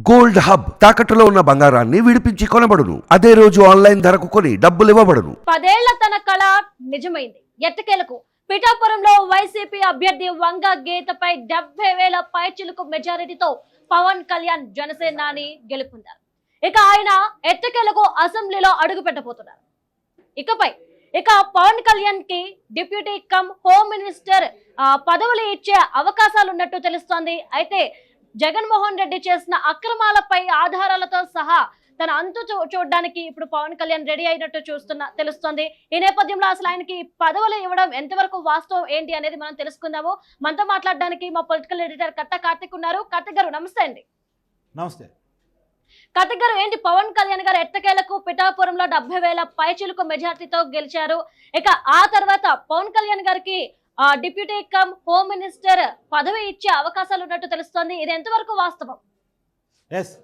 Gold hub తాకట్టులో ఉన్న బంగారాన్ని విడిపించి కొనబడును. అదే రోజు ఆన్లైన్ ధరకు కొని డబ్బులు ఇవ్వబడును. 10 ఏళ్ల తన కళ నిజమైంది. ఎట్టకేలకు పిఠాపురంలో వైసీపీ అభ్యర్థి వంగ గీతపై 70,000 పైచిలుకు మెజారిటీతో పవన్ కళ్యాణ్ జనసేనాని గెలుపొందారు. ఇక ఆయన ఎట్టకేలకు అసెంబ్లీలో అడుగు పెట్టబోతున్నారు. ఇక పవన్ కళ్యాణ్ కి డిప్యూటీ కమ్ హోమ్ మినిస్టర్ పదవులు ఇచ్చే అవకాశాలు ఉన్నట్టు తెలుస్తోంది. అయితే జగన్మోహన్ రెడ్డి చేసిన అక్రమాలపై ఆధారాలతో సహా తన అంతు చూడడానికి ఇప్పుడు పవన్ కళ్యాణ్ రెడీ అయినట్టు తెలుస్తోంది. ఈ నేపథ్యంలో అసలు ఆయనకి పదవులు ఇవ్వడం ఎంతవరకు వాస్తవం ఏంటి అనేది మనం తెలుసుకుందాము. మనతో మాట్లాడడానికి మా పొలిటికల్ ఎడిటర్ కట్ట కార్తిక్ ఉన్నారు. కార్తిక్ గారు నమస్తే అండి. నమస్తే కార్తిక్ గారు, ఏంటి పవన్ కళ్యాణ్ గారు ఎట్టకేలకు పిఠాపురంలో 70,000 పైచిలుకు మెజార్టీతో గెలిచారు. ఇక ఆ తర్వాత పవన్ కళ్యాణ్ గారికి డిప్యూటీ కమ్ హోమ్ మినిస్టర్ పదవి ఇచ్చే అవకాశాలు ఉన్నట్టు తెలుస్తోంది. ఇది ఎంతవరకు వాస్తవం?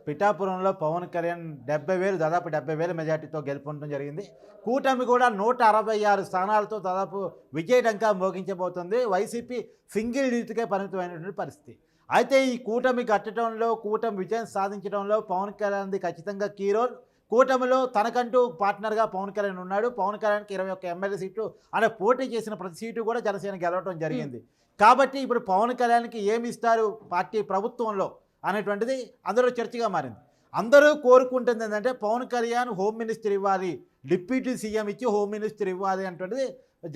పిఠాపురంలో పవన్ కళ్యాణ్ 70,000 దాదాపు 70,000 మెజార్టీతో గెలుపొందడం జరిగింది. కూటమి కూడా 166 స్థానాలతో దాదాపు విజయడంకా మోగించబోతుంది. వైసీపీ సింగిల్ డిజిట్కే పరిమితమైనటువంటి పరిస్థితి. అయితే ఈ కూటమి కట్టడంలో, కూటమి విజయం సాధించడంలో పవన్ కళ్యాణ్ది ఖచ్చితంగా కీ రోల్. కూటమిలో తనకంటూ పార్ట్నర్గా పవన్ కళ్యాణ్ ఉన్నాడు. పవన్ కళ్యాణ్కి 21 ఎమ్మెల్యే సీట్లు ఆయన పోటీ చేసిన ప్రతి సీటు కూడా జనసేన గెలవడం జరిగింది. కాబట్టి ఇప్పుడు పవన్ కళ్యాణ్కి ఏమి ఇస్తారు పార్టీ ప్రభుత్వంలో అనేటువంటిది అందరూ చర్చగా మారింది. అందరూ కోరుకుంటుంది ఏంటంటే పవన్ కళ్యాణ్ హోమ్ మినిస్టర్ ఇవ్వాలి, డిప్యూటీ సీఎం ఇచ్చి హోమ్ మినిస్టర్ ఇవ్వాలి అనేటువంటిది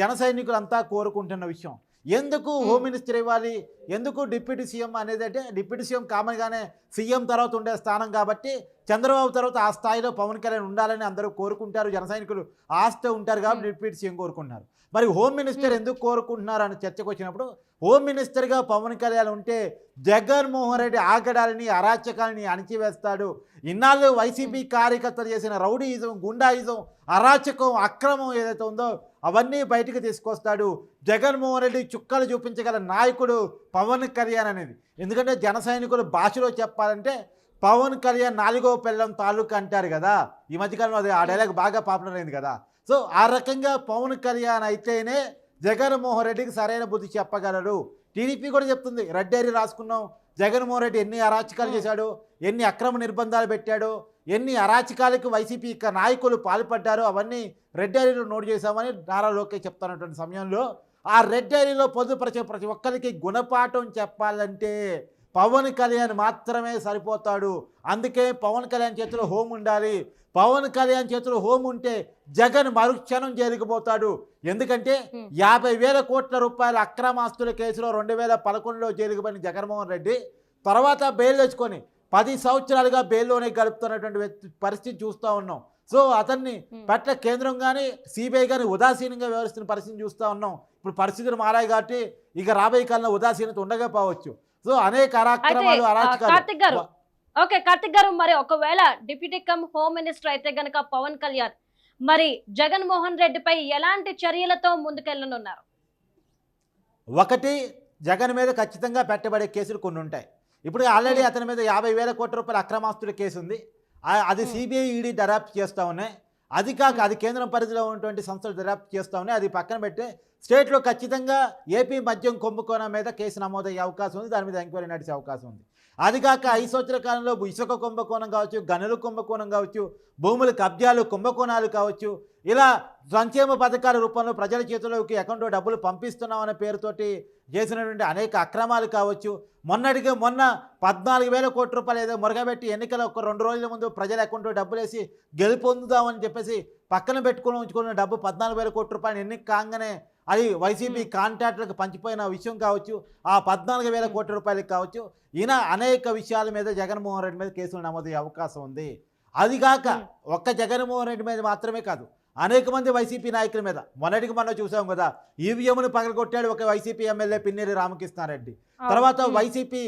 జన సైనికులంతా కోరుకుంటున్న విషయం. ఎందుకు హోమ్ మినిస్టర్ ఇవ్వాలి, ఎందుకు డిప్యూటీ సీఎం అనేది అంటే డిప్యూటీ సీఎం కామన్గానే సీఎం తర్వాత ఉండే స్థానం కాబట్టి చంద్రబాబు తర్వాత ఆ స్థాయిలో పవన్ కళ్యాణ్ ఉండాలని అందరూ కోరుకుంటారు. జన సైనికులు ఆస్తి ఉంటారు కాబట్టి డిప్యూటీ సీఎం కోరుకుంటున్నారు. మరి హోమ్ మినిస్టర్ ఎందుకు కోరుకుంటున్నారు అని చర్చకు వచ్చినప్పుడు హోమ్ మినిస్టర్గా పవన్ కళ్యాణ్ ఉంటే జగన్మోహన్ రెడ్డి ఆగడాలని అరాచకాలని అణిచివేస్తాడు. ఇన్నాళ్ళు వైసీపీ కార్యకర్తలు చేసిన రౌడీయిజం, గుండాయిజం, అరాచకం, అక్రమం ఏదైతే ఉందో అవన్నీ బయటకు తీసుకొస్తాడు. జగన్మోహన్ రెడ్డి చుక్కలు చూపించగల నాయకుడు పవన్ కళ్యాణ్ అనేది. ఎందుకంటే జన సైనికుల భాషలో చెప్పాలంటే పవన్ కళ్యాణ్ 4వ పెళ్ళం తాలూకా అంటారు కదా. ఈ మధ్యకాలంలో అది ఆ డైలాగ్ బాగా పాపులర్ అయింది కదా. సో ఆ రకంగా పవన్ కళ్యాణ్ అయితేనే జగన్మోహన్ రెడ్డికి సరైన బుద్ధి చెప్పగలరు. టీడీపీ కూడా చెప్తుంది, రెడ్ డైరీ రాసుకున్నాం, జగన్మోహన్ రెడ్డి ఎన్ని అరాచకాలు చేశాడు, ఎన్ని అక్రమ నిర్బంధాలు పెట్టాడు, ఎన్ని అరాచకాలకు వైసీపీ నాయకులు పాల్పడ్డారు, అవన్నీ రెడ్ డైరీలో నోట్ చేశామని నారా లోకేష్ చెప్తున్నటువంటి సమయంలో ఆ రెడ్ డైరీలో పొందుపరిచే ప్రతి ఒక్కరికి గుణపాఠం చెప్పాలంటే పవన్ కళ్యాణ్ మాత్రమే సరిపోతాడు. అందుకే పవన్ కళ్యాణ్ చేతిలో హోమ్ ఉండాలి. పవన్ కళ్యాణ్ చేతిలో హోమ్ ఉంటే జగన్ మరుక్షణం జైలుకుపోతాడు. ఎందుకంటే 50,000 కోట్ల రూపాయల అక్రమాస్తుల కేసులో 2011లో జైలుకు పోయిన జగన్మోహన్ రెడ్డి తర్వాత బెయిల్ తెచ్చుకొని 10 సంవత్సరాలుగా బెయిల్లోనే గడుపుతున్నటువంటి పరిస్థితి చూస్తూ ఉన్నాం. సో అతన్ని పట్ల కేంద్రం కానీ సిబిఐ కానీ ఉదాసీనంగా వ్యవహరిస్తున్న పరిస్థితిని చూస్తూ ఉన్నాం. ఇప్పుడు పరిస్థితులు మారాయి కాబట్టి ఇక రాబోయే కాలంలో ఉదాసీనత ఉండకపోవచ్చు. సో అనేక అరాక్రమాలు, అరాచకాలు. కార్తిక్ గారు, మరి ఒకవేళ డిప్యూటీ కమ్ హోమ్ మినిస్టర్ అయితే గనక పవన్ కళ్యాణ్ మరి జగన్మోహన్ రెడ్డిపై ఎలాంటి చర్యలతో ముందుకెళ్ళనున్నారు? ఒకటి, జగన్ మీద ఖచ్చితంగా పెట్టబడే కేసులు కొన్ని ఉంటాయి. ఇప్పుడు ఆల్రెడీ అతని మీద 50,000 కోట్ల రూపాయల అక్రమాస్తుల కేసు ఉంది. అది సిబిఐ, ఈడీ దర్యాప్తు చేస్తూ ఉన్నాయి. అది కాక అది కేంద్రం పరిధిలో ఉన్నటువంటి సంస్థలు దర్యాప్తు చేస్తూ ఉన్నాయి. అది పక్కన పెట్టి స్టేట్లో ఖచ్చితంగా ఏపీ మద్యం కుంభకోణం మీద కేసు నమోదయ్యే అవకాశం ఉంది. దాని మీద ఎంక్వైరీ నడిచే అవకాశం ఉంది. అది కాక 5 సంవత్సరాల కాలంలో ఇసుక కుంభకోణం కావచ్చు, గనుల కుంభకోణం కావచ్చు, భూముల కబ్జాలు, కుంభకోణాలు కావచ్చు, ఇలా సంక్షేమ పథకాల రూపంలో ప్రజల చేతుల్లోకి అకౌంట్లో డబ్బులు పంపిస్తున్నామనే పేరుతోటి చేసినటువంటి అనేక అక్రమాలు కావచ్చు. మొన్నటికి మొన్న 14,000 కోట్ల రూపాయలు ఏదో మురగబెట్టి ఎన్నికల ఒక 2 రోజుల ముందు ప్రజల అకౌంట్లో డబ్బులు వేసి గెలుపొందుదామని చెప్పేసి పక్కన పెట్టుకుని ఉంచుకున్న డబ్బు 14,000 కోట్ల రూపాయలు ఎన్నిక కాగానే అది వైసీపీ కాంట్రాక్టులకు పంచిపోయిన విషయం కావచ్చు, ఆ 14,000 కోట్ల రూపాయలకు కావచ్చు. ఈయన అనేక విషయాల మీద జగన్మోహన్ రెడ్డి మీద కేసులు నమోదయ్యే అవకాశం ఉంది. అది కాక ఒక్క జగన్మోహన్ రెడ్డి మీద మాత్రమే కాదు, అనేక మంది వైసీపీ నాయకుల మీద మొన్నటికి మనం చూసాం కదా. ఈవీఎంను పగలగొట్టాడు ఒక వైసీపీ ఎమ్మెల్యే పిన్నెల్లి రామకృష్ణారెడ్డి. తర్వాత వైసీపీ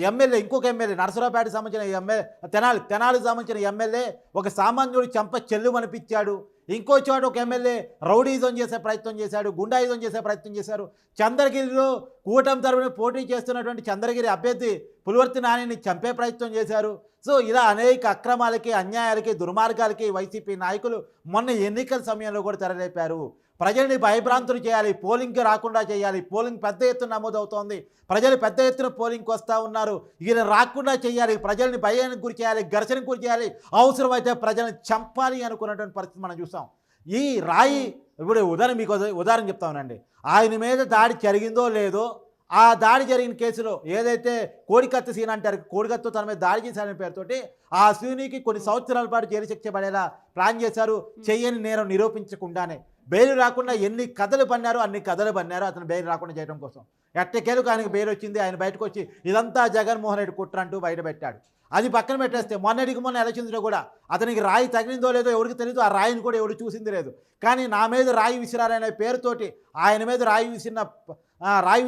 ఎమ్మెల్యే, ఇంకొక ఎమ్మెల్యే నరసరావుపేటకు సంబంధించిన ఎమ్మెల్యే, తెనాలికి సంబంధించిన ఎమ్మెల్యే ఒక సామాన్యుడు చెంప చెల్లుమనిపించాడు. ఇంకో చోట ఒక ఎమ్మెల్యే రౌడీజం చేసే ప్రయత్నం చేశాడు, గుండాయిజం చేసే ప్రయత్నం చేశారు. చంద్రగిరిలో కూటమి తరపున పోటీ చేస్తున్నటువంటి చంద్రగిరి అభ్యర్థి పులివర్తి నానిని చంపే ప్రయత్నం చేశారు. సో ఇలా అనేక అక్రమాలకి, అన్యాయాలకి, దుర్మార్గాలకి వైసీపీ నాయకులు మొన్న ఎన్నికల సమయంలో కూడా తెరలేపారు. ప్రజల్ని భయభ్రాంతులు చేయాలి, పోలింగ్కి రాకుండా చేయాలి. పోలింగ్ పెద్ద ఎత్తున నమోదవుతోంది, ప్రజలు పెద్ద ఎత్తున పోలింగ్కి వస్తూ ఉన్నారు. ఈయన రాకుండా చేయాలి, ప్రజల్ని భయానికి గురి చేయాలి, ఘర్షణకు గురి చేయాలి, అవసరమైతే ప్రజల్ని చంపాలి అనుకున్నటువంటి పరిస్థితి మనం చూసాం. ఈ రాయి ఇప్పుడు మీకు ఉదాహరణ చెప్తానండి. ఆయన మీద దాడి జరిగిందో లేదో, ఆ దాడి జరిగిన కేసులో ఏదైతే కోడికత్తి సీన్ అంటారు, కోడికత్తో తన మీద దాడి చేశారనే పేరుతోటి ఆ సీనికి కొన్ని సంవత్సరాల పాటు జైలు శిక్ష పడేలా ప్లాన్ చేశారు. చెయ్యని నేరం నిరూపించకుండానే బెయిల్ రాకుండా ఎన్ని కథలు పన్నారో అన్ని కథలు పన్నారు అతను బెయిల్ రాకుండా చేయడం కోసం. ఎట్టకేలకు ఆయనకు బెయిల్ వచ్చింది. ఆయన బయటకు వచ్చి ఇదంతా జగన్మోహన్ రెడ్డి కుట్ర అంటూ బయట పెట్టాడు. అది పక్కన పెట్టేస్తే మొన్న ఎలక్షన్స్లో కూడా అతనికి రాయి తగిలిందో లేదో ఎవరికి తెలియదు, ఆ రాయిని కూడా ఎవరు చూసింది లేదు. కానీ నా మీద రాయి విసిరారనే పేరుతోటి ఆయన మీద రాయి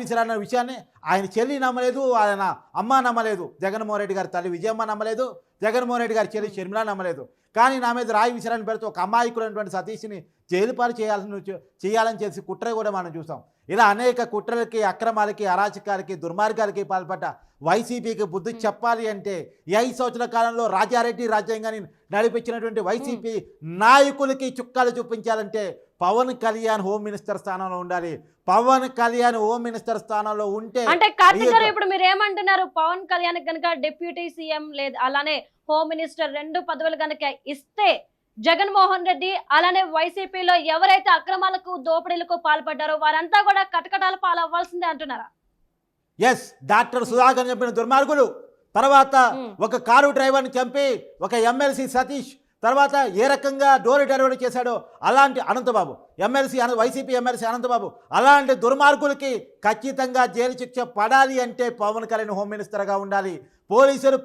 విసిరారన్న విషయాన్ని ఆయన చెల్లి నమ్మలేదు, ఆయన అమ్మ నమ్మలేదు, జగన్మోహన్ రెడ్డి గారి తల్లి విజయమ్మ నమ్మలేదు, జగన్మోహన్ రెడ్డి గారి చెల్లి షర్మిల నమ్మలేదు. కానీ నా మీద రాయి విసిరారని పేరుతో ఒక అమాయకుడైనటువంటి సతీష్ని జైలు పాలు చేయాలని చేసి కుట్ర కూడా మనం చూసాం. ఇలా అనేక కుట్రలకి, అక్రమాలకి, అరాచకాలకి, దుర్మార్గాలకి పాల్పడ్డ వైసీపీకి బుద్ధి చెప్పాలి అంటే ఈ 5 సంవత్సరాల కాలంలో రాజారెడ్డి రాజ్యాంగాన్ని నడిపించినటువంటి వైసీపీ నాయకులకి చుక్కాలు చూపించాలంటే పవన్ కళ్యాణ్ హోమ్ మినిస్టర్ స్థానంలో ఉండాలి. పవన్ కళ్యాణ్ హోమ్ మినిస్టర్ స్థానంలో ఉంటే అంటే కార్తీక్ గారు ఇప్పుడు మీరు ఏమంటున్నారు? పవన్ కళ్యాణ్ కనుక డిప్యూటీ సీఎం లేదు అలానే హోమ్ మినిస్టర్ 2 పదవులు కనుక ఇస్తే జగన్మోహన్ రెడ్డి అలానే వైసీపీలో ఎవరైతే అక్రమాలకు దోపిడీలకు పాల్పడ్డారో వారంతా కూడా కటకటాల పాలవ్వాల్సిందే అంటున్నారా? ఎస్, డాక్టర్ సుధాకర్ చెప్పిన దుర్మార్గులు, తర్వాత ఒక కారు డ్రైవర్ని చంపి ఒక ఎమ్మెల్సీ సతీష్, తర్వాత ఏ రకంగా డోర్ డెలివరీ చేశాడో అలాంటి అనంతబాబు, వైసీపీ ఎమ్మెల్సీ అనంతబాబు, అలాంటి దుర్మార్గులకి ఖచ్చితంగా జైలు శిక్ష పడాలి అంటే పవన్ కళ్యాణ్ హోమ్ మినిస్టర్గా ఉండాలి. పోలీసులు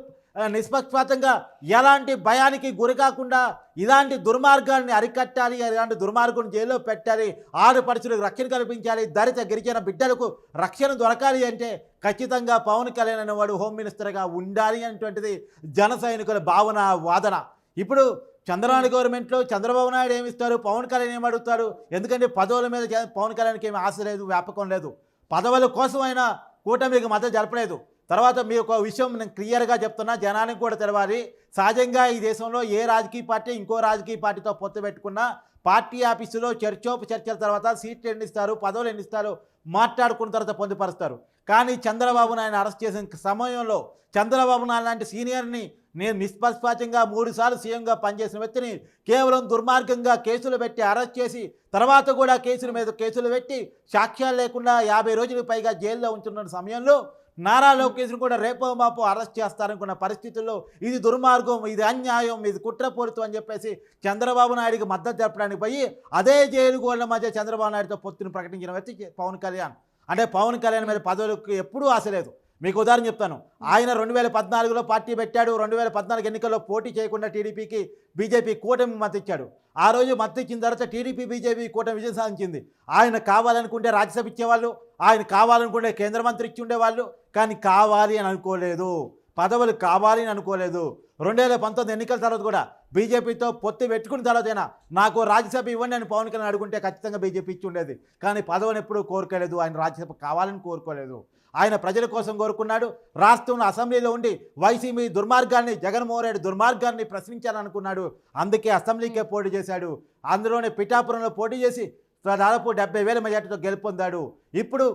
నిష్పక్షపాతంగా ఎలాంటి భయానికి గురి కాకుండా ఇలాంటి దుర్మార్గాన్ని అరికట్టాలి, ఇలాంటి దుర్మార్గులను జైల్లో పెట్టాలి, ఆడపడుచులకు రక్షణ కల్పించాలి, దళిత గిరిజన బిడ్డలకు రక్షణ దొరకాలి అంటే ఖచ్చితంగా పవన్ కళ్యాణ్ అనేవాడు హోమ్ మినిస్టర్గా ఉండాలి అనేటువంటిది జన సైనికుల భావన, వాదన. ఇప్పుడు చంద్రబాబు గవర్నమెంట్లో చంద్రబాబు నాయుడు ఏమిస్తారు, పవన్ కళ్యాణ్ ఏమడుగుతారు? ఎందుకంటే పదవుల మీద పవన్ కళ్యాణ్కి ఏమి ఆశ లేదు, వ్యాపకం లేదు. పదవుల కోసం అయినా కూటమికి మద్దతు జరపలేదు. తర్వాత మీరు ఒక విషయం నేను క్లియర్గా చెప్తున్నా, జనానికి కూడా తెలవాలి. సహజంగా ఈ దేశంలో ఏ రాజకీయ పార్టీ ఇంకో రాజకీయ పార్టీతో పొత్తు పెట్టుకున్నా పార్టీ ఆఫీసులో చర్చల తర్వాత సీట్లు ఎన్ని ఇస్తారు, పదవులు ఎన్ని ఇస్తారు మాట్లాడుకున్న తర్వాత పొందుపరుస్తారు. కానీ చంద్రబాబు నాయుడు అరెస్ట్ చేసిన సమయంలో చంద్రబాబు నాయుడు లాంటి సీనియర్ని, నేను నిష్పక్షపాతంగా 3 సార్లు సీఎంగా పనిచేసిన వ్యక్తిని కేవలం దుర్మార్గంగా కేసులు పెట్టి అరెస్ట్ చేసి తర్వాత కూడా కేసుల మీద కేసులు పెట్టి సాక్ష్యాలు లేకుండా 50 రోజులకు పైగా జైల్లో ఉంటున్న సమయంలో నారా లోకేష్ను కూడా రేపో మాపో అరెస్ట్ చేస్తారనుకున్న పరిస్థితుల్లో ఇది దుర్మార్గం, ఇది అన్యాయం, ఇది కుట్రపూరితం అని చెప్పేసి చంద్రబాబు నాయుడికి మద్దతు తెలపడానికి పోయి అదే జైలు గోళ్ల మధ్య చంద్రబాబు నాయుడుతో పొత్తును ప్రకటించిన వ్యక్తి పవన్ కళ్యాణ్. అంటే పవన్ కళ్యాణ్ మీద పదవులకు ఎప్పుడూ ఆశ లేదు. మీకు ఉదాహరణ చెప్తాను. ఆయన 2014లో పార్టీ పెట్టాడు. 2014 ఎన్నికల్లో పోటీ చేయకుండా టీడీపీకి బీజేపీ కూటమి మద్దతు ఇచ్చాడు. ఆ రోజు మద్దతు ఇచ్చిన తర్వాత టీడీపీ బీజేపీ కూటమి విజయం సాధించింది. ఆయన కావాలనుకుంటే రాజ్యసభ ఇచ్చేవాళ్ళు, ఆయన కావాలనుకుంటే కేంద్ర మంత్రి ఇచ్చి ఉండేవాళ్ళు. కానీ కావాలి అని అనుకోలేదు, పదవులు కావాలి అని అనుకోలేదు. 2019 ఎన్నికల తర్వాత కూడా బీజేపీతో పొత్తు పెట్టుకున్న తర్వాతైనా నాకు రాజ్యసభ ఇవ్వండి అని పవన్ కళ్యాణ్ అడుగుంటే ఖచ్చితంగా బీజేపీ ఇచ్చి ఉండేది. కానీ పదవిని ఎప్పుడూ కోరుకోలేదు, ఆయన రాజ్యసభ కావాలని కోరుకోలేదు. ఆయన ప్రజల కోసం కోరుకున్నాడు. రాష్ట్రంలో అసెంబ్లీలో ఉండి వైసీపీ దుర్మార్గాన్ని, జగన్మోహన్ రెడ్డి దుర్మార్గాన్ని ప్రశ్నించాలనుకున్నాడు. అందుకే అసెంబ్లీకే పోటీ చేశాడు. అందులోనే పిఠాపురంలో పోటీ చేసి దాదాపు 70,000 మెజార్టీతో గెలుపొందాడు. ఇప్పుడు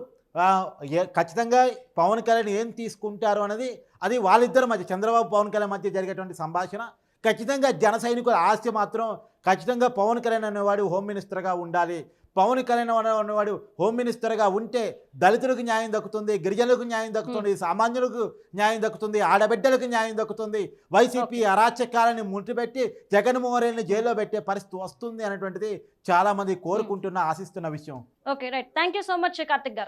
ఖచ్చితంగా పవన్ కళ్యాణ్ ఏం తీసుకుంటారు అన్నది అది వాళ్ళిద్దరి మధ్య, చంద్రబాబు పవన్ కళ్యాణ్ మధ్య జరిగేటువంటి సంభాషణ. ఖచ్చితంగా జన సైనికుల ఆశ మాత్రం ఖచ్చితంగా పవన్ కళ్యాణ్ అనేవాడు హోమ్ మినిస్టర్గా ఉండాలి. పవన్ కళ్యాణ్ అనేవాడు హోమ్ మినిస్టర్గా ఉంటే దళితులకు న్యాయం దక్కుతుంది, గిరిజనులకు న్యాయం దక్కుతుంది, సామాన్యులకు న్యాయం దక్కుతుంది, ఆడబిడ్డలకు న్యాయం దక్కుతుంది. వైసీపీ అరాచకాలని ముట్టిపెట్టి జగన్మోహన్ రెడ్డిని జైల్లో పెట్టే పరిస్థితి వస్తుంది అనేటువంటిది చాలా మంది కోరుకుంటున్న, ఆశిస్తున్న విషయం. Okay, right. Thank you so much Karthik గారు.